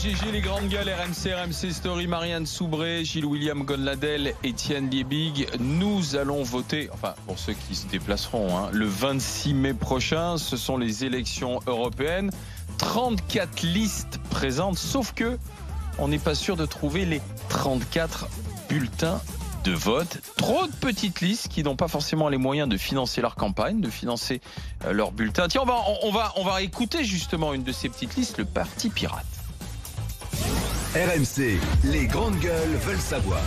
GG, les grandes gueules, RMC Story, Marianne Soubré, Gilles William Gonladel, Étienne Liebig. Nous allons voter, enfin pour ceux qui se déplaceront, le 26 mai prochain. Ce sont les élections européennes. 34 listes présentes, sauf que on n'est pas sûr de trouver les 34 bulletins de vote. Trop de petites listes qui n'ont pas forcément les moyens de financer leur campagne, de financer leurs bulletins. Tiens, on va écouter justement une de ces petites listes, le Parti Pirate. RMC, les grandes gueules veulent savoir.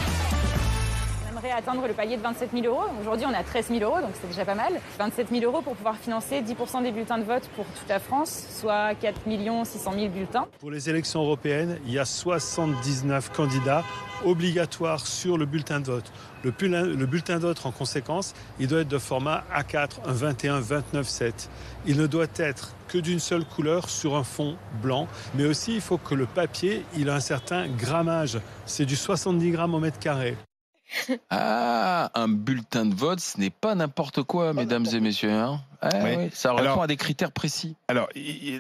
On aimerait atteindre le palier de 27 000 euros. Aujourd'hui, on a 13 000 euros, donc c'est déjà pas mal. 27 000 euros pour pouvoir financer 10% des bulletins de vote pour toute la France, soit 4 600 000 bulletins. Pour les élections européennes, il y a 79 candidats obligatoires sur le bulletin de vote. Le bulletin de vote, en conséquence, il doit être de format A4, un 21-29-7. Il ne doit être que d'une seule couleur sur un fond blanc, mais aussi il faut que le papier il a un certain grammage. C'est du 70 grammes au mètre carré. Ah, un bulletin de vote, ce n'est pas n'importe quoi, mesdames et messieurs. Oui, ça répond à des critères précis. Alors,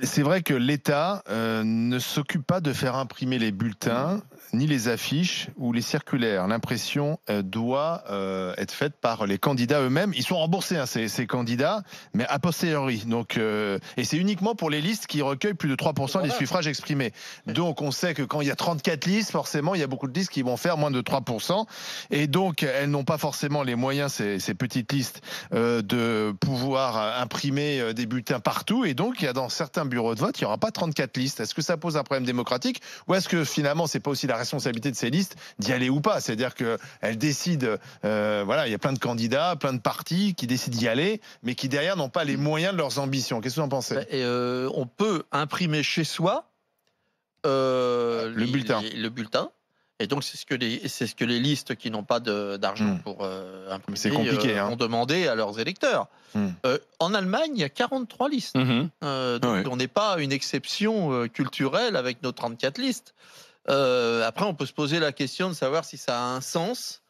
c'est vrai que l'État ne s'occupe pas de faire imprimer les bulletins, ni les affiches ou les circulaires. L'impression doit être faite par les candidats eux-mêmes. Ils sont remboursés, ces candidats, mais a posteriori. Donc, et c'est uniquement pour les listes qui recueillent plus de 3% des suffrages exprimés. Donc, on sait que quand il y a 34 listes, forcément, il y a beaucoup de listes qui vont faire moins de 3%. Et donc, elles n'ont pas forcément les moyens, ces petites listes, de pouvoir imprimer des bulletins partout. Et donc, il y a dans certains bureaux de vote, il n'y aura pas 34 listes. Est-ce que ça pose un problème démocratique ou est-ce que finalement, c'est pas aussi la responsabilité de ces listes d'y aller ou pas? C'est-à-dire qu'elles décident, il y a plein de candidats, plein de partis qui décident d'y aller, mais qui derrière n'ont pas les moyens de leurs ambitions. Qu'est-ce que vous en pensez? On peut imprimer chez soi le bulletin. Et donc, c'est ce que les listes qui n'ont pas d'argent pour imprimer ont demandé à leurs électeurs. En Allemagne, il y a 43 listes. Donc, on n'est pas une exception culturelle avec nos 34 listes. Après, on peut se poser la question de savoir si ça a un sens.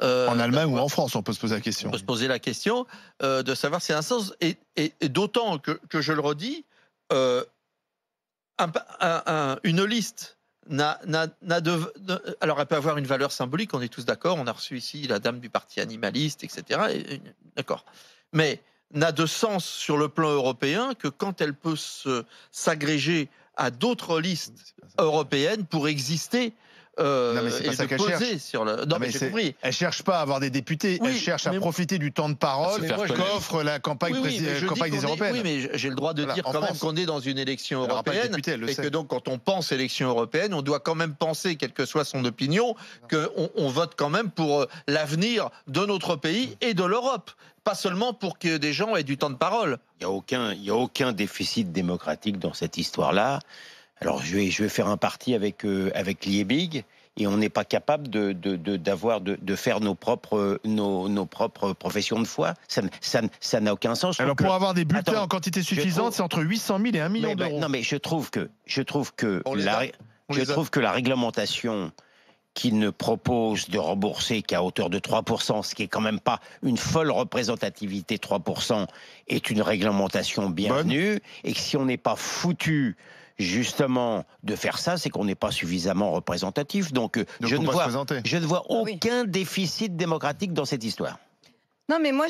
En Allemagne ou en France, on peut se poser la question. On peut se poser la question de savoir si ça a un sens. Et d'autant que je le redis, une liste... alors elle peut avoir une valeur symbolique, on est tous d'accord, on a reçu ici la dame du parti animaliste, etc. D'accord. Mais n'a de sens sur le plan européen que quand elle peut s'agréger à d'autres listes européenines pour exister. Non, mais c'est pas ça qu'elle cherche. Sur le... Non, mais j'ai compris. Elle cherche pas à avoir des députés, elle cherche à profiter du temps de parole qu'offre la campagne des européennes. Oui, mais j'ai le droit de dire quand même qu'on est dans une élection européenne et que donc quand on pense élection européenne, on doit quand même penser, quelle que soit son opinion, qu'on vote quand même pour l'avenir de notre pays et de l'Europe. Pas seulement pour que des gens aient du temps de parole. Il n'y a aucun déficit démocratique dans cette histoire-là. Alors je vais faire un parti avec Liebig et on n'est pas capable de faire nos propres professions de foi. Ça n'a aucun sens. Alors pour avoir des bulletins en quantité suffisante, c'est entre 800 000 et 1 million d'euros. Non mais je trouve que la réglementation qui ne propose de rembourser qu'à hauteur de 3%, ce qui est quand même pas une folle représentativité, 3%, est une réglementation bienvenue, et que si on n'est pas foutu justement de faire ça, c'est qu'on n'est pas suffisamment représentatif. Donc je ne vois aucun déficit démocratique dans cette histoire. Non, mais moi,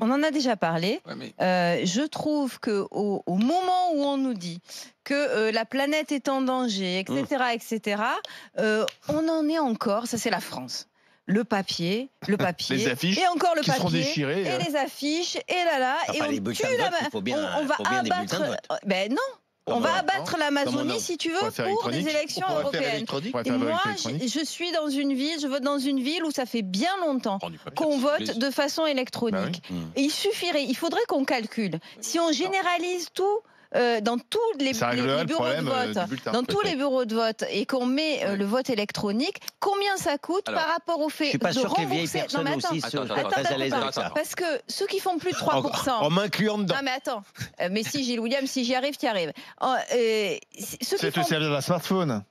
on en a déjà parlé. Je trouve qu'au moment où on nous dit que la planète est en danger, etc., on en est encore, ça c'est la France. Le papier, les affiches et encore le qui seront papier, déchirées, et les affiches, et là, enfin, et on tue on va abattre... Ben non. On va abattre l'Amazonie, si tu veux, pour des élections européennes. Et moi, je suis dans une ville, je vote dans une ville où ça fait bien longtemps qu'on vote de façon électronique. Et il faudrait qu'on calcule. Si on généralise tout, dans tous les bureaux de vote, les bureaux de vote, et qu'on met le vote électronique, combien ça coûte par rapport au fait de rembourser? Je suis pas sûr que les vieilles personnes aussi soient très à l'aise avec ça. Parce que ceux qui font plus de 3%... En m'incluant dedans. Non mais attends, mais si Gilles William, si j'y arrive, tu y arrives. C'est te servir d'un smartphone.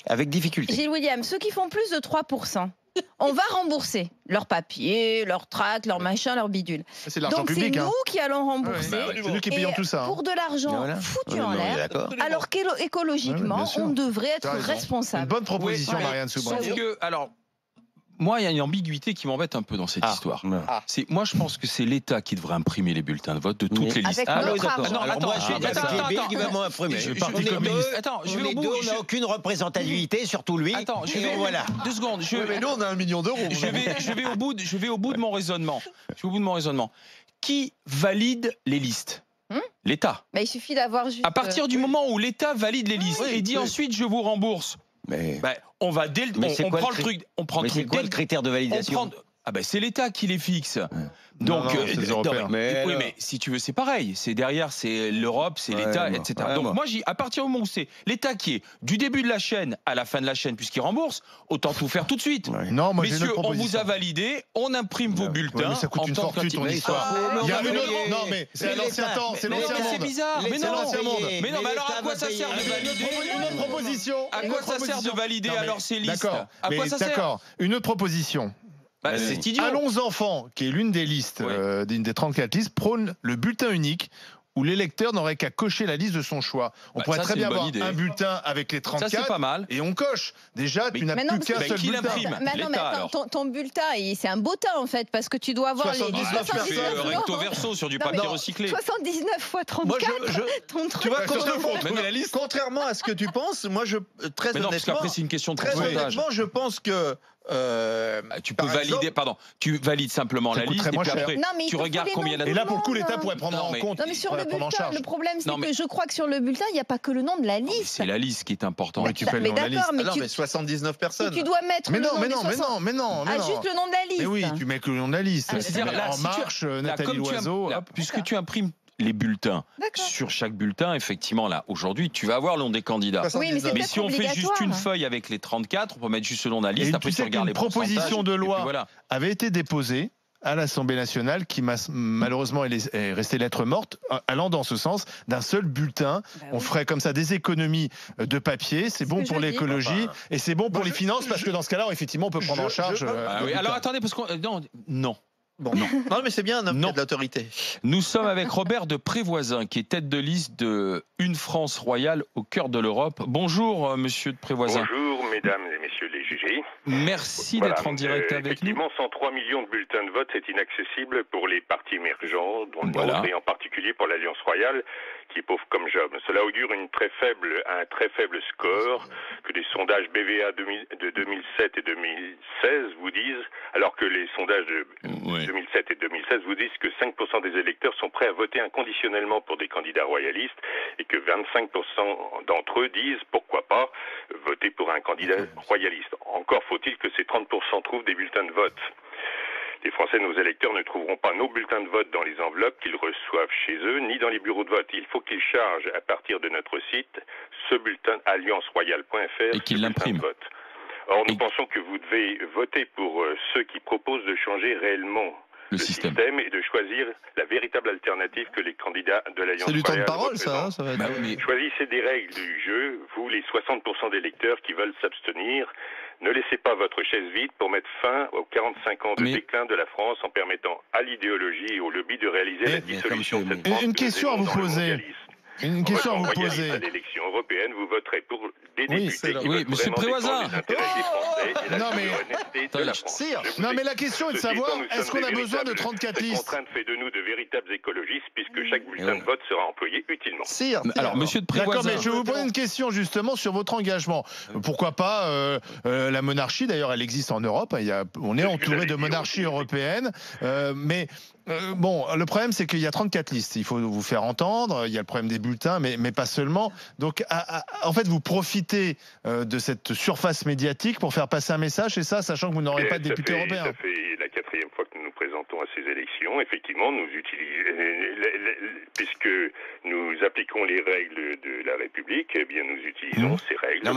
Avec difficulté. Gilles William, ceux qui font plus de 3%, on va rembourser leurs papiers, leurs tracts, leurs machins, leurs bidules. C'est l'argent public. Donc c'est nous qui allons rembourser. C'est nous qui payons tout ça. Pour de l'argent foutu en l'air, alors qu'écologiquement, on devrait être responsable. Une bonne proposition, Marianne Soubré. Sauf que, alors, moi, il y a une ambiguïté qui m'embête un peu dans cette histoire. Moi, je pense que c'est l'État qui devrait imprimer les bulletins de vote de toutes les listes. Attends, je vais au bout. On n'a aucune représentativité, surtout lui. Attends, voilà. 2 secondes. Mais nous, on a 1 million d'euros. Je vais au bout de mon raisonnement. Qui valide les listes? L'État. Il suffit d'avoir juste. À partir du moment où l'État valide les listes et dit ensuite je vous rembourse. On va on prend le truc. Mais c'est quoi le critère de validation? C'est l'État qui les fixe. Donc, mais si tu veux, c'est pareil. C'est derrière, c'est l'Europe, c'est l'État, etc. Donc moi, à partir du moment où c'est l'État qui est du début de la chaîne à la fin de la chaîne, puisqu'il rembourse, autant tout faire tout de suite. Non, moi, messieurs, on vous a validé, on imprime vos bulletins. Mais ça coûte une fortune ton histoire. Il y a une autre. Non, mais c'est l'ancien temps, c'est l'ancien monde. C'est bizarre. Mais non, mais alors à quoi ça sert de valider? Une autre proposition. À quoi ça sert de valider alors ces listes? À quoi ça sert? D'accord. Une autre proposition. C'est idiot. Allons enfants, qui est l'une des listes, d'une des 34 listes, prône le bulletin unique où l'électeur n'aurait qu'à cocher la liste de son choix. On pourrait très bien avoir un bulletin avec les 34 ça, c'est pas mal. Et on coche. Déjà, tu n'as plus qu'un seul bulletin. Ton bulletin, c'est un beau tas en fait, parce que tu dois avoir les 79 recto verso sur du papier recyclé. 79 fois 34. Tu vois, contrairement à ce que tu penses, moi, très honnêtement, parce qu'après c'est une question de pourcentage. Honnêtement, je pense que tu peux valider, tu valides simplement la liste et puis après tu regardes combien il y a. Et là, pour le coup, l'État pourrait prendre en compte. Non, mais sur le bulletin, le problème, c'est que je crois que sur le bulletin, il n'y a pas que le nom de la liste. C'est la liste qui est importante. Mais tu fais le nom de la liste. Mais 79 personnes. Tu dois mettre le nom mais non. juste le nom de la liste. Mais oui, tu mets que le nom de la liste. C'est-à-dire En Marche, Nathalie Loiseau. Puisque tu imprimes les bulletins. Sur chaque bulletin, effectivement, là, aujourd'hui, tu vas avoir le nom des candidats. Oui, mais si on fait juste une feuille avec les 34, on peut mettre juste le nom de la liste. Après, tu regardes les pourcentages. Une proposition de loi avait été déposée à l'Assemblée nationale qui malheureusement est restée lettre morte, allant dans ce sens d'un seul bulletin. On ferait comme ça des économies de papier, c'est bon pour l'écologie et c'est bon pour les finances parce que dans ce cas-là, effectivement, on peut prendre en charge. Alors attendez, parce qu'on non. Bon, non, mais c'est bien un homme qui a de l'autorité. Nous sommes avec Robert de Prévoisin, qui est tête de liste de Une France royale au cœur de l'Europe. Bonjour, monsieur de Prévoisin. Bonjour, mesdames et messieurs les jugés. Merci d'être en direct avec nous. Effectivement, 103 millions de bulletins de vote, c'est inaccessible pour les partis émergents, dont et en particulier pour l'Alliance royale, qui est pauvre comme Job. Cela augure un très faible score que les sondages BVA de 2007 et 2016 vous disent, alors que les sondages de 2007 et 2016 vous disent que 5% des électeurs sont prêts à voter inconditionnellement pour des candidats royalistes et que 25% d'entre eux disent pourquoi pas voter pour un candidat royaliste. Encore faut-il que ces 30% trouvent des bulletins de vote. Les Français, nos électeurs, ne trouveront pas nos bulletins de vote dans les enveloppes qu'ils reçoivent chez eux, ni dans les bureaux de vote. Il faut qu'ils chargent à partir de notre site ce bulletin allianceroyale.fr et qu'ils l'impriment. Or, nous pensons que vous devez voter pour ceux qui proposent de changer réellement le système et de choisir la véritable alternative que les candidats de l'Alliance royale. C'est du temps de parole, ça va être... Choisissez des règles du jeu, vous, les 60% d'électeurs qui veulent s'abstenir. Ne laissez pas votre chaise vide pour mettre fin aux 45 ans de déclin de la France en permettant à l'idéologie et au lobby de réaliser la dissolution de cette France. Une question à vous poser. Une question à vous poser. À l'élection européenne, vous voterez pour des députés qui veulent monsieur Prévoisin. Non, mais la question est de savoir, est-ce qu'on a besoin de 34 listes? Cette contrainte fait de nous de véritables écologistes, puisque chaque bulletin de vote sera employé utilement. Alors, monsieur de Prévoisin. D'accord, mais je vais vous poser une question justement sur votre engagement. Pourquoi pas la monarchie? D'ailleurs, elle existe en Europe. On est entouré de monarchies européennes. Mais bon, le problème, c'est qu'il y a 34 listes. Il faut vous faire entendre. Il y a le problème des bulletins, mais pas seulement. Donc, en fait, vous profitez de cette surface médiatique pour faire passer un message, c'est ça, sachant que vous n'aurez pas de député européen. Ça fait la 4e fois que nous nous présentons à ces élections. Effectivement, nous utilisons, puisque nous appliquons les règles de la République, eh bien, nous utilisons ces règles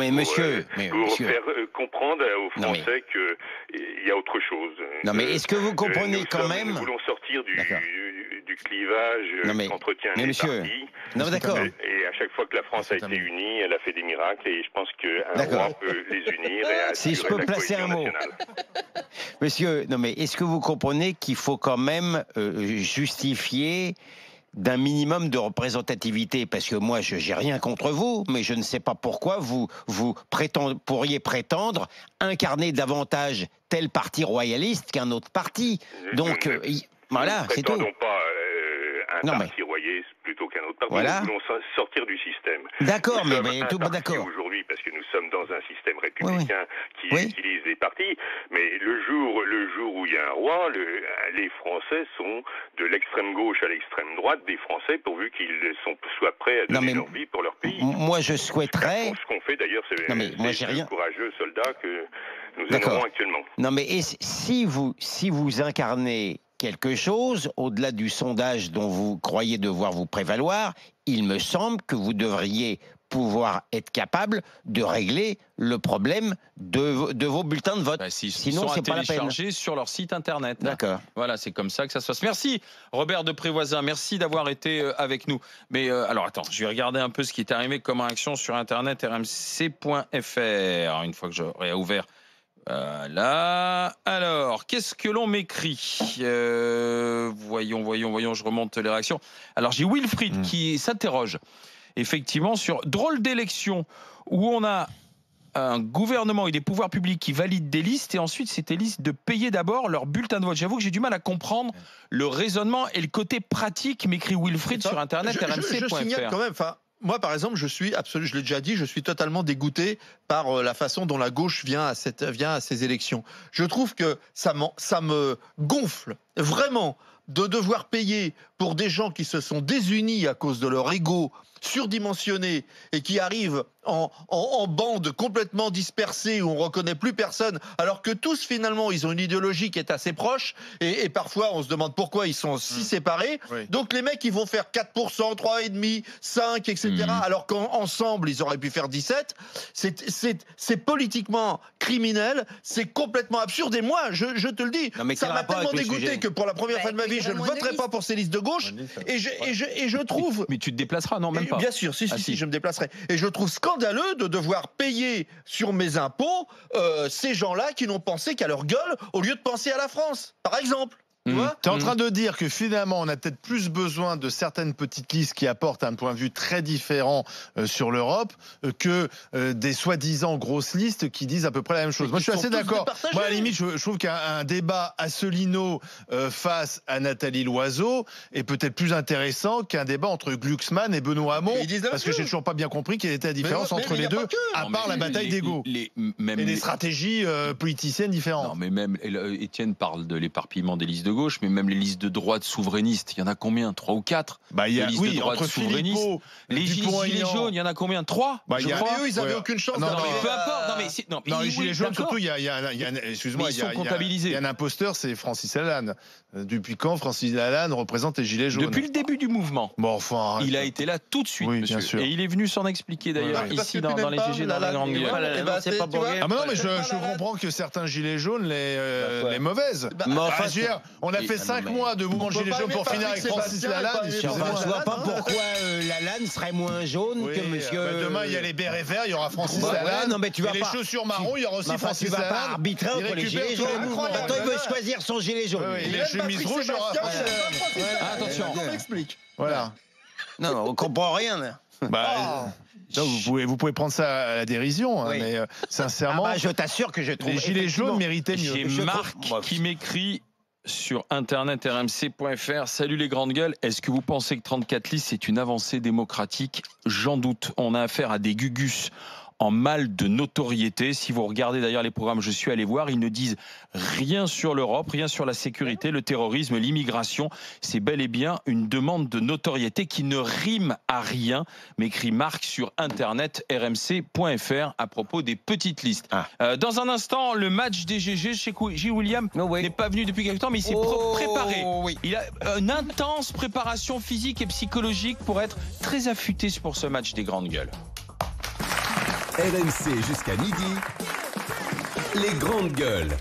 pour faire comprendre aux Français qu'il y a autre chose. Non, mais est-ce que vous comprenez quand même... Nous voulons sortir du clivage qu'entretiennent les partis. Non, d'accord. Et à chaque fois que la France a été unie, elle a fait des miracles et je pense qu'un roi peut les unir et assurer si je peux placer un mot. Monsieur, non mais est-ce que vous comprenez qu'il faut quand même justifier d'un minimum de représentativité, parce que moi je n'ai rien contre vous, mais je ne sais pas pourquoi vous pourriez prétendre incarner davantage tel parti royaliste qu'un autre parti. Donc voilà, c'est tout. Pas un parti royaliste plutôt qu'un autre parti. Voilà. Nous voulons sortir du système. D'accord, mais tout d'accord. Aujourd'hui, parce que nous sommes dans un système républicain qui utilise des partis, mais le jour où il y a un roi, les Français sont de l'extrême gauche à l'extrême droite des Français, pourvu qu'ils soient prêts à donner leur vie pour leur pays. Moi, je souhaiterais. Ce qu'on fait d'ailleurs, c'est des courageux soldats que nous honorons actuellement. Non, mais si vous incarnez quelque chose, au-delà du sondage dont vous croyez devoir vous prévaloir, il me semble que vous devriez pouvoir être capable de régler le problème de vos bulletins de vote. Sinon, c'est pas la peine. Téléchargés sur leur site internet. D'accord. Voilà, c'est comme ça que ça se passe. Merci Robert de Prévoisin, merci d'avoir été avec nous. Mais alors attends, je vais regarder un peu ce qui est arrivé comme réaction sur internet rmc.fr une fois que j'aurai ouvert. Voilà. Alors, qu'est-ce que l'on m'écrit voyons, je remonte les réactions. Alors, j'ai Wilfried qui s'interroge effectivement sur drôle d'élection où on a un gouvernement et des pouvoirs publics qui valident des listes et ensuite c'était listes de payer d'abord leur bulletin de vote. J'avoue que j'ai du mal à comprendre le raisonnement et le côté pratique, m'écrit Wilfried sur internet rmc.fr. Je signale quand même, moi, par exemple, je l'ai déjà dit, je suis totalement dégoûté par la façon dont la gauche vient à ces élections. Je trouve que ça me gonfle vraiment de devoir payer pour des gens qui se sont désunis à cause de leur ego surdimensionné et qui arrivent en bande complètement dispersée où on reconnaît plus personne, alors que tous finalement ils ont une idéologie qui est assez proche et parfois on se demande pourquoi ils sont si séparés. Oui. Donc les mecs ils vont faire 4%, 3,5%, 5%, etc. Alors qu'ensemble ils auraient pu faire 17%. C'est politiquement criminel, c'est complètement absurde et moi je te le dis, ça m'a tellement dégoûté que pour la première fois de ma vie je ne voterai pas pour ces listes de gauche et je trouve... Mais tu te déplaceras, non même pas. Bien sûr, si, je me déplacerai. Et je trouve scandaleux de devoir payer sur mes impôts ces gens-là qui n'ont pensé qu'à leur gueule au lieu de penser à la France, par exemple. Tu es en train de dire que finalement on a peut-être plus besoin de certaines petites listes qui apportent un point de vue très différent sur l'Europe que des soi-disant grosses listes qui disent à peu près la même chose. Moi je suis assez d'accord. Moi à la limite je trouve qu'un débat Asselineau face à Nathalie Loiseau est peut-être plus intéressant qu'un débat entre Glucksmann et Benoît Hamon, parce que j'ai toujours pas bien compris quelle était la différence entre les deux, à part la bataille d'ego et des stratégies politiciennes différentes. Non mais même Étienne parle de l'éparpillement des listes de gauche, mais même les listes de droite souverainistes, il y en a combien? 3 ou 4? Il y a, les listes de droite souverainistes. Les gilets jaunes, il y en a combien? 3 je crois. Mais eux, ils n'avaient aucune chance. Non, mais peu importe. Non, les gilets jaunes, surtout, il y a un imposteur, c'est Francis Lalanne. Depuis quand Francis Lalanne représente les gilets jaunes? Depuis le début du mouvement. Bon, enfin, il a été là tout de suite, monsieur. Bien sûr. Et il est venu s'en expliquer d'ailleurs ici dans les GG dans la Grande Gueule. Ah non, mais je comprends que certains gilets jaunes les mauvaises. On a fait 5 mois de mouvement gilets jaunes pour finir avec Francis Lalanne. Je ne vois pas pourquoi Lalanne serait moins jaune que monsieur. Demain, il y a les bérets verts, il y aura Francis Lalanne. Et les chaussures marron, il y aura aussi Francis Lalanne. Tu vas pas arbitrer entre les gilets jaunes. Attends, il veut choisir son gilet jaune. Les chemises rouges, il y aura Francis Lalanne. Attention. On explique. Voilà. Non, on comprend rien. Donc vous pouvez prendre ça à la dérision, mais sincèrement, je t'assure que je trouve les gilets jaunes méritaient mieux. J'ai Marc qui m'écrit sur internet rmc.fr. Salut les grandes gueules, est-ce que vous pensez que 34 listes c'est une avancée démocratique? J'en doute. On a affaire à des gugus en mal de notoriété. Si vous regardez d'ailleurs les programmes, je suis allé voir, ils ne disent rien sur l'Europe, rien sur la sécurité, le terrorisme, l'immigration. C'est bel et bien une demande de notoriété qui ne rime à rien, m'écrit Marc sur internet rmc.fr à propos des petites listes. Dans un instant, le match des GG chez J. William n'est pas venu depuis quelque temps, mais il s'est préparé. Il a une intense préparation physique et psychologique pour être très affûté pour ce match des grandes gueules. RMC jusqu'à midi, les grandes gueules.